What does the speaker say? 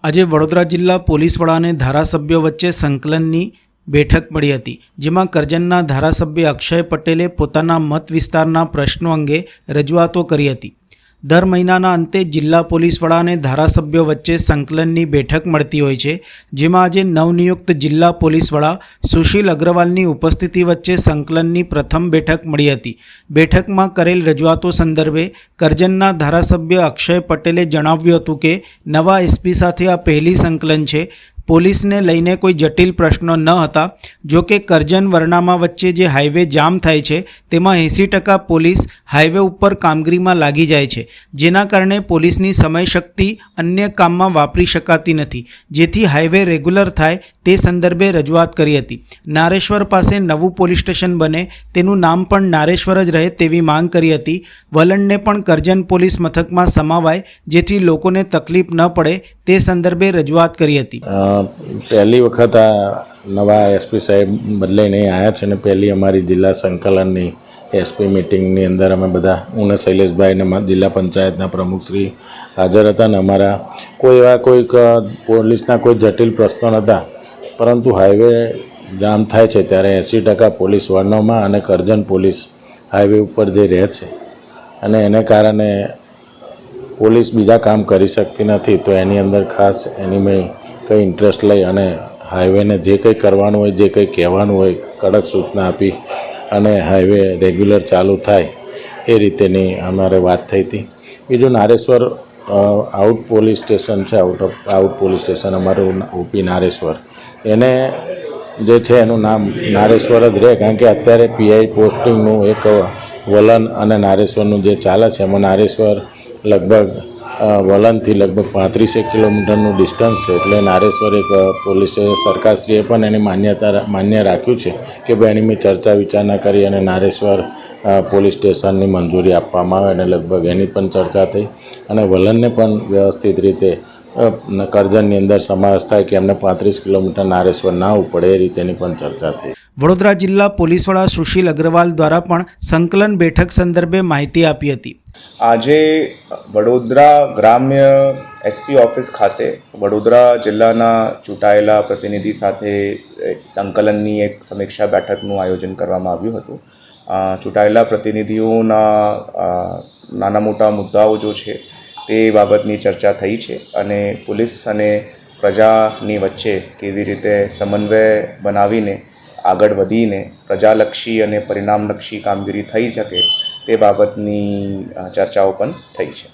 આજે વડોદરા જિલ્લા પોલીસ વડાને ધારાસભ્યો વચ્ચે સંકલનની બેઠક મળી હતી, જેમાં કરજણના ધારાસભ્ય અક્ષય પટેલે પોતાના મત વિસ્તારના પ્રશ્નો અંગે રજૂઆતો કરી હતી। દર મહિનાના અંતે જિલ્લા પોલીસ વડાને ધારાસભ્યો વચ્ચે સંકલનની બેઠક મળતી હોય છે, જેમાં આજે નવનિયુક્ત જિલ્લા પોલીસ વડા સુશીલ અગ્રવાલની ઉપસ્થિતિ વચ્ચે સંકલનની પ્રથમ બેઠક મળી હતી। બેઠકમાં કરેલ રજૂઆતો સંદર્ભે કરજણના ધારાસભ્ય અક્ષય પટેલે જણાવ્યું હતું કે નવા એસપી સાથે આ પહેલી સંકલન છે। પોલીસને લઈને કોઈ જટિલ પ્રશ્નો ન હતા। જો કે કરજણ વરનામા વચ્ચે જે હાઈવે જામ થાય છે તેમાં 80% પોલીસ હાઈવે ઉપર કામગીરીમાં લાગી જાય છે, જેના કારણે પોલીસની સમય શક્તિ અન્ય કામમાં વાપરી શકાતી નથી, જેથી હાઈવે રેગ્યુલર થાય તે સંદર્ભે રજૂઆત કરી હતી। નારેશ્વર પાસે નવું પોલીસ સ્ટેશન બને તેનું નામ પણ નારેશ્વર જ રહે તેવી માંગ કરી હતી। વલણને પણ કરજણ પોલીસ મથકમાં સમાવાય જેથી લોકોને તકલીફ ન પડે તે સંદર્ભે રજૂઆત કરી હતી। પહેલી વખત આ નવા એસપી સાહેબ બદલાઈને આવ્યા છે અને પહેલી અમારી જિલ્લા સંકલનની એસપી મિટિંગની અંદર અમે બધા હું ને શૈલેષભાઈ ને જિલ્લા પંચાયતના પ્રમુખશ્રી હાજર હતા અને અમારા કોઈક પોલીસના કોઈ જટિલ પ્રશ્નો નહોતા, પરંતુ હાઈવે જામ થાય છે ત્યારે 80% પોલીસ વરનામા અને કરજણ પોલીસ હાઈવે ઉપર જે રહે છે અને એને કારણે પોલીસ બીજા કામ કરી શકતી નથી, તો એની અંદર ખાસ એની મેં કંઈ ઇન્ટરેસ્ટ લઈ અને હાઈવેને જે કંઈ કરવાનું હોય, જે કંઈ કહેવાનું હોય, કડક સૂચના આપી અને હાઈવે રેગ્યુલર ચાલુ થાય એ રીતેની અમારે વાત થઈ હતી। બીજું નારેશ્વર આઉટ પોલીસ સ્ટેશન છે, આઉટ પોલીસ સ્ટેશન અમારું ઓપી નારેશ્વર, એને જે છે એનું નામ નારેશ્વર જ રહે, કારણ કે અત્યારે પીઆઈ પોસ્ટિંગનું એક વલણ અને નારેશ્વરનું જે ચાલે છે એમાં નારેશ્વર લગભગ વલણથી લગભગ 35 કિલોમીટરનું ડિસ્ટન્સ છે, એટલે નારેશ્વર એક પોલીસે સરકારશ્રીએ પણ એની માન્ય રાખ્યું છે કે ભાઈ એની મેં ચર્ચા વિચારણા કરી અને નારેશ્વર પોલીસ સ્ટેશનની મંજૂરી આપવામાં આવે, અને લગભગ એની પણ ચર્ચા થઈ અને વલણને પણ વ્યવસ્થિત રીતે કરજણની અંદર સમાવેશ થાય કે એમને 35 કિલોમીટર નારેશ્વર ના આવવું પડે એ રીતેની પણ ચર્ચા થઈ। વડોદરા જિલ્લા પોલીસ વડા સુશીલ અગ્રવાલ દ્વારા પણ સંકલન બેઠક સંદર્ભે માહિતી આપી હતી। આજે વડોદરા ગ્રામ્ય એસપી ઓફિસ ખાતે વડોદરા જિલ્લાના ચૂંટાયેલા પ્રતિનિધિ સાથે સંકલનની એક સમીક્ષા બેઠકનું આયોજન કરવામાં આવ્યું હતું। ચૂંટાયેલા પ્રતિનિધિઓના નાના મોટા મુદ્દાઓ જો છે તે બાબતની ચર્ચા થઈ છે અને પોલીસ અને પ્રજાની વચ્ચે કેવી રીતે સમન્વય બનાવીને આગળ વધીને પ્રજાલક્ષી અને પરિણામલક્ષી કામગીરી થઈ શકે તે બાબતની ચર્ચાઓ પણ થઈ છે।